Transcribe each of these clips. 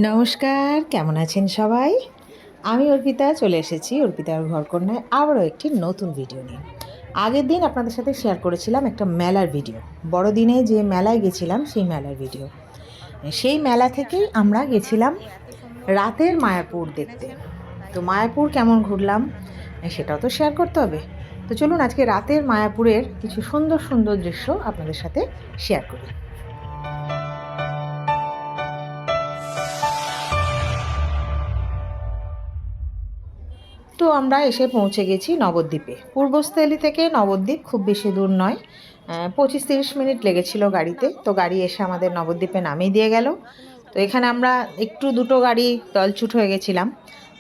নমস্কার, কেমন আছেন সবাই? আমি অর্পিতা চলে এসেছি অর্পিতার ঘরকন্যায় আবারও একটি নতুন ভিডিও নিয়ে। আগের দিন আপনাদের সাথে শেয়ার করেছিলাম একটা মেলার ভিডিও, বড়দিনে যে মেলায় গেছিলাম সেই মেলার ভিডিও। সেই মেলা থেকেই আমরা গেছিলাম রাতের মায়াপুর দেখতে। তো মায়াপুর কেমন ঘুরলাম সেটাও তো শেয়ার করতে হবে। তো চলুন আজকে রাতের মায়াপুরের কিছু সুন্দর সুন্দর দৃশ্য আপনাদের সাথে শেয়ার করি। তো আমরা এসে পৌঁছে গেছি নবদ্বীপে। পূর্বস্থলী থেকে নবদ্বীপ খুব বেশি দূর নয়, 25-30 মিনিট লেগেছিল গাড়িতে। তো গাড়ি এসে আমাদের নবদ্বীপে নামিয়ে দিয়ে গেল। তো এখানে আমরা দুটো গাড়ি দলছুট হয়ে গেছিলাম,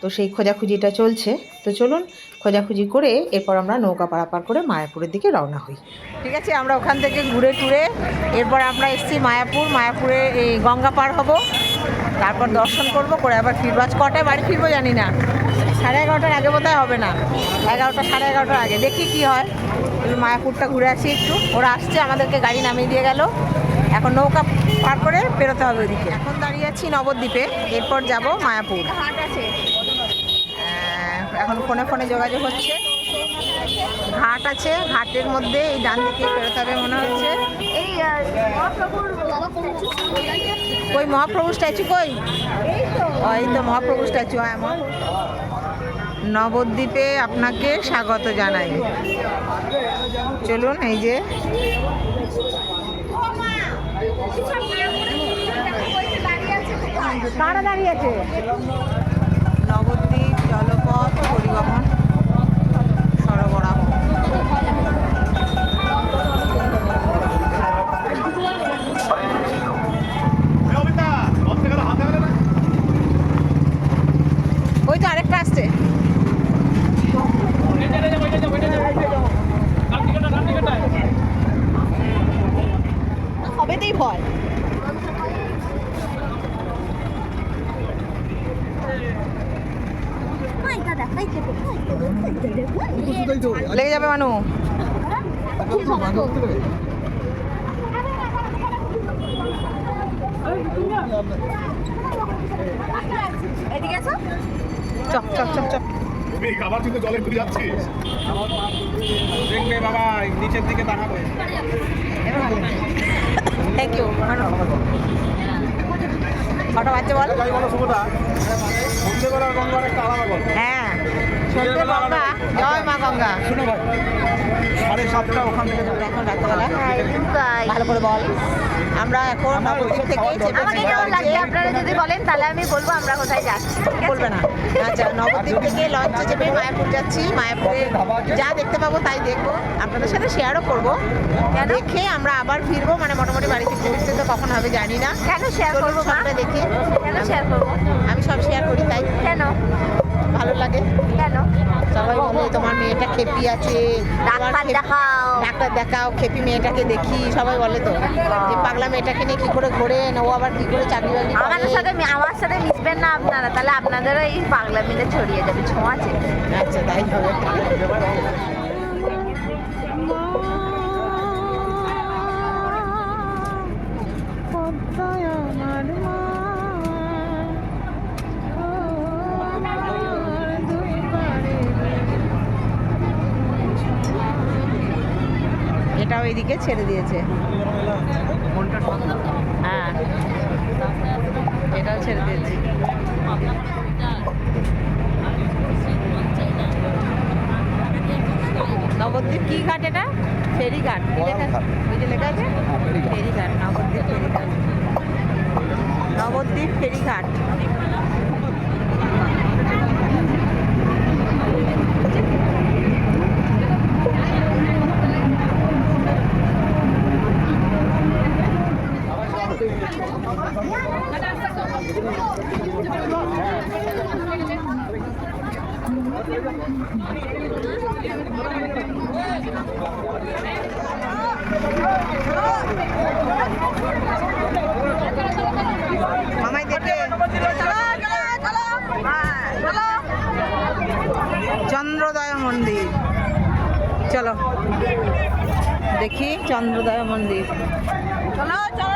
তো সেই খোঁজাখুঁজিটা চলছে। তো চলুন খোঁজাখুঁজি করে এরপর আমরা নৌকা পারাপার করে মায়াপুরের দিকে রওনা হই। ঠিক আছে, আমরা ওখান থেকে ঘুরে টুরে এরপর আমরা এসেছি মায়াপুরে এই গঙ্গা পার হব, তারপর দর্শন করব, করে আবার ফিরবো। আজ কটায় বাড়ি ফিরবো জানি না, 11:30টার আগে বোধহয় হবে না, 11টা 11:30টার আগে। দেখি কি হয়। মায়াপুরটা ঘুরে আসি একটু। ওরা আসছে, আমাদেরকে গাড়ি নামিয়ে দিয়ে গেল। এখন নৌকা পার করে বেরোতে হবে ওইদিকে। এখন দাঁড়িয়ে আছি নবদ্বীপে, এরপর যাব মায়াপুর। এখন ফোনে যোগাযোগ হচ্ছে, ঘাট আছে, ঘাটের মধ্যে এই ডান দিকে বেরোতে হবে মনে হচ্ছে। কই মহাপ্রভু স্ট্যাচু কই? এই তো মহাপ্রভু স্ট্যাচু। হ্যাঁ, নবদ্বীপে আপনাকে স্বাগত জানাই। চলুন, এই যে কারা দাঁড়িয়ে আছে। নবদ্বীপ জলপথ পরিবহন সরবরাহ। ওই তো আরেকটা আসছে। হবেতেই ভয়। লেগে যাবে মানু। এদিকে আসো। Chop chop chop chop. তুমি খাবার কিন্তু জলে ঘুরে যাচ্ছিস। দেখবে বাবা, নিচের দিকে তাকাবে। Thank you. কটা বাচ্চা বল? হ্যাঁ, গঙ্গা, জয় মা গঙ্গা। শুনো ভাই, 7:30 ওখান থেকে এখন রাত্রেবেলা ভালো করে বল। আমরা এখন নবদ্বীপ থেকে আপনারা যদি বলেন তাহলে আমি বলবো আমরা কোথায় যাচ্ছি। বলবে না? আচ্ছা, নবদ্বীপ থেকে লঞ্চে চেপে মায়াপুর যাচ্ছি। মায়াপুরে যা দেখতে পাবো তাই দেখবো, আপনাদের সাথে শেয়ারও করবো। দেখে আমরা আবার ফিরবো, মানে মোটামুটি বাড়িতে পৌঁছতে তো কখন হবে জানি না। কেন শেয়ার করবো? সবটা দেখে কেন শেয়ার করবো? আমি সব শেয়ার করি, তাই কেন ভালো লাগে। কেন? সবাই বলে তোমার মেয়েটা খেপি আছে, ডাক্তার দেখাও, খেপি মেয়েটাকে দেখি, সবাই বলে তো যে পাগলা মেয়েটাকে নিয়ে কি করে ঘোরেন, ও আবার কি করে চাকরি বাকরি করে। আমার সাথে মিশবেন না আপনারা, তাহলে আপনাদেরও এই পাগলা মিলে ছড়িয়ে যাবে। ছোঁয়া আছে। আচ্ছা, তাই হবে। এটাও এইদিকে ছেড়ে দিয়েছে। হ্যাঁ, এটাও ছেড়ে দিয়েছে। নবদ্বীপ কি ঘাট এটা? ফেরিঘাট। ওই যে লেখা আছে ফেরিঘাট, নবদ্বীপ ফেরিঘাট। নবদ্বীপ ফেরিঘাট। মামাই দেখে চন্দ্রোদয় মন্দির। চলো দেখি চন্দ্রোদয় মন্দির। চলো চলো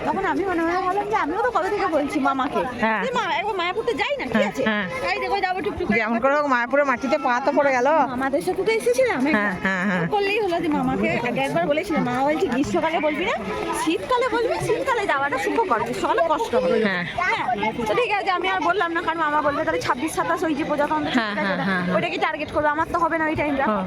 তখন আমি মনে মনে ভাবলাম যে আমিও তো কবে থেকে বলছি মামাকে হ্যাঁ। যে মা একবার মায়াপুরতে যাই না, ঠিক আছে? হ্যাঁ। তাই দেখো যাবো টুকটুক করে। যেমন করে হোক মায়াপুরে মাটিতে পা তো পড়ে গেল। আমাদের সাথে তো এসেছিলাম হ্যাঁ হ্যাঁ হ্যাঁ। করলেই হলো যে মামাকে আগে একবার বলেছিলাম, মা বলছি গ্রীষ্মকালে বলবি না, শীতকালে বলবি, শীতকালে যাওয়াটা সুখকর, গ্রীষ্মকালে কষ্ট হবে। হ্যাঁ। হ্যাঁ, তো ঠিক আছে আমি আর বললাম না, কারণ মামা বলবে তাহলে 26-27 ওই যে প্রজাতন্ত্র হ্যাঁ, হ্যাঁ, হ্যাঁ, হ্যাঁ। ওইটাকে টার্গেট করবে, আমার তো হবে না ওই টাইমটা। হ্যাঁ।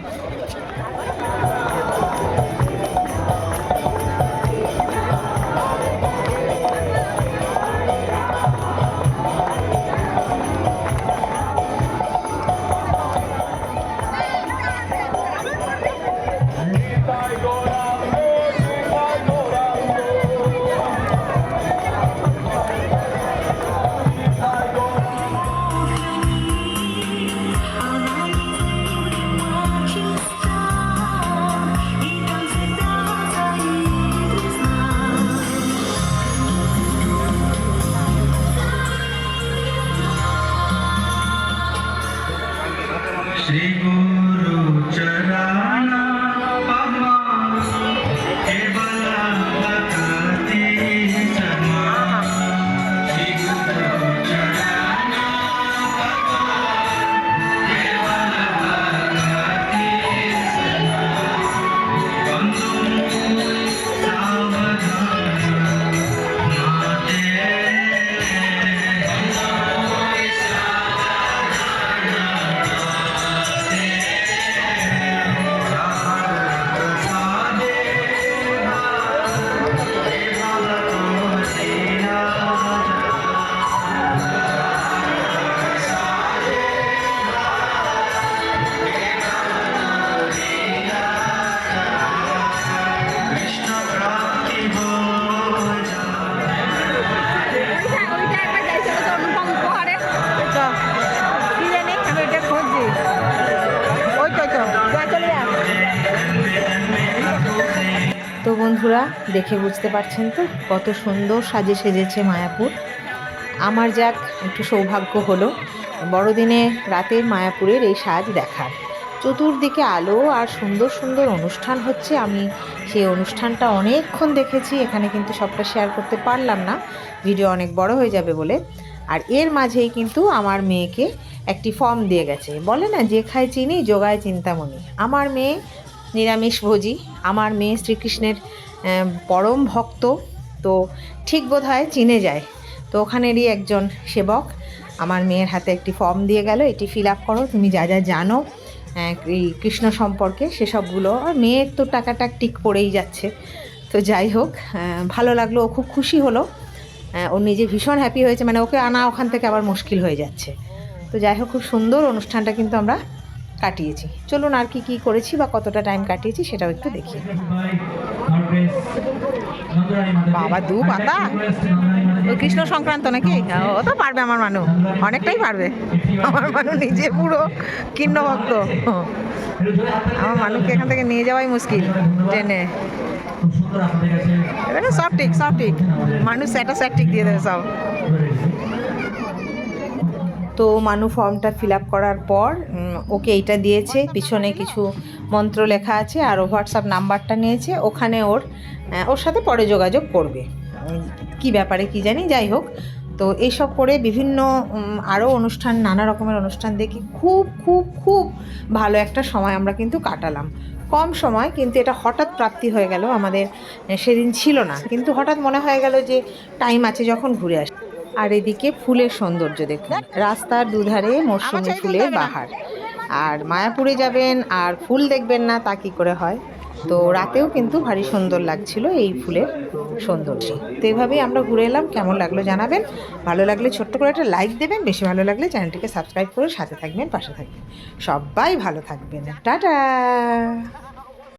श्री गुरु चरण पवन केवल भक्ति समान श्री गुरु चरण पवन केवल भक्ति समान बंधु सावधान नाते कृष्ण प्राप्ति हो ওইটা একবার যাই, চলো তো অনুপম উপহারে। কি জানি আমি এটা খুঁজছি। ওই তো যা চলে যা। তো বন্ধুরা দেখে বুঝতে পারছেন তো কত সুন্দর সাজে সেজেছে মায়াপুর। আমার যাক একটু সৌভাগ্য হলো বড়দিনে রাতের মায়াপুরের এই সাজ দেখার। চতুর্দিকে আলো আর সুন্দর সুন্দর অনুষ্ঠান হচ্ছে। আমি সেই অনুষ্ঠানটা অনেকক্ষণ দেখেছি, এখানে কিন্তু সবটা শেয়ার করতে পারলাম না, ভিডিও অনেক বড় হয়ে যাবে বলে। আর এর মাঝেই কিন্তু আমার মেয়েকে একটি ফর্ম দিয়ে গেছে, বলে না যে খায় চিনি যোগায় চিন্তামণি। আমার মেয়ে নিরামিষভোজী, আমার মেয়ে শ্রীকৃষ্ণের পরম ভক্ত, তো ঠিক বোধহয় চিনে যায়। তো ওখানেরই একজন সেবক আমার মেয়ের হাতে একটি ফর্ম দিয়ে গেল, এটি ফিল আপ করো, তুমি যা যা জানো এই কৃষ্ণ সম্পর্কে সেসবগুলো। আর মেয়ের তো টাকাটা টিক পড়েই যাচ্ছে। তো যাই হোক, ভালো লাগলো, ও খুব খুশি হলো, ও নিজে ভীষণ হ্যাপি হয়েছে, মানে ওকে আনা ওখান থেকে আবার মুশকিল হয়ে যাচ্ছে। তো যাই হোক, খুব সুন্দর অনুষ্ঠানটা কিন্তু আমরা কাটিয়েছি। চলুন আর কি কি করেছি বা কতটা টাইম কাটিয়েছি সেটাও একটু দেখি। বাবা, দু পাতা ওই কৃষ্ণ সংক্রান্ত নাকি? ও তো পারবে আমার মানু, অনেকটাই পারবে। আমার মানু নিজে পুরো কীর্ণ ভক্ত। আমার মানুকে এখান থেকে নিয়ে যাওয়াই মুশকিল ট্রেনে। সব ঠিক মানুষ স্যাটিক দিয়ে দেবে সব। তো মানু ফর্মটা ফিল আপ করার পর ওকে এইটা দিয়েছে, পিছনে কিছু মন্ত্র লেখা আছে, আর ও হোয়াটসঅ্যাপ নাম্বারটা নিয়েছে, ওখানে ওর সাথে পরে যোগাযোগ করবে। কি ব্যাপারে কি জানি, যাই হোক। তো এইসব করে বিভিন্ন আরও অনুষ্ঠান, নানা রকমের অনুষ্ঠান দেখি খুব খুব খুব ভালো একটা সময় আমরা কিন্তু কাটালাম। কম সময়, কিন্তু এটা হঠাৎ প্রাপ্তি হয়ে গেল আমাদের, সেদিন ছিল না, কিন্তু হঠাৎ মনে হয়ে গেল যে টাইম আছে যখন ঘুরে আসি। আর এদিকে ফুলের সৌন্দর্য দেখুন, রাস্তার দুধারে মৌসুমি ফুলের বাহার। আর মায়াপুরে যাবেন আর ফুল দেখবেন না তা কী করে হয়। তো রাতেও কিন্তু ভারী সুন্দর লাগছিল এই ফুলের সৌন্দর্য। তো এইভাবেই আমরা ঘুরে এলাম। কেমন লাগলো জানাবেন, ভালো লাগলে ছোট্ট করে একটা লাইক দেবেন, বেশি ভালো লাগলে চ্যানেলটিকে সাবস্ক্রাইব করে সাথে থাকবেন, পাশে থাকবেন। সবাই ভালো থাকবেন, টাটা।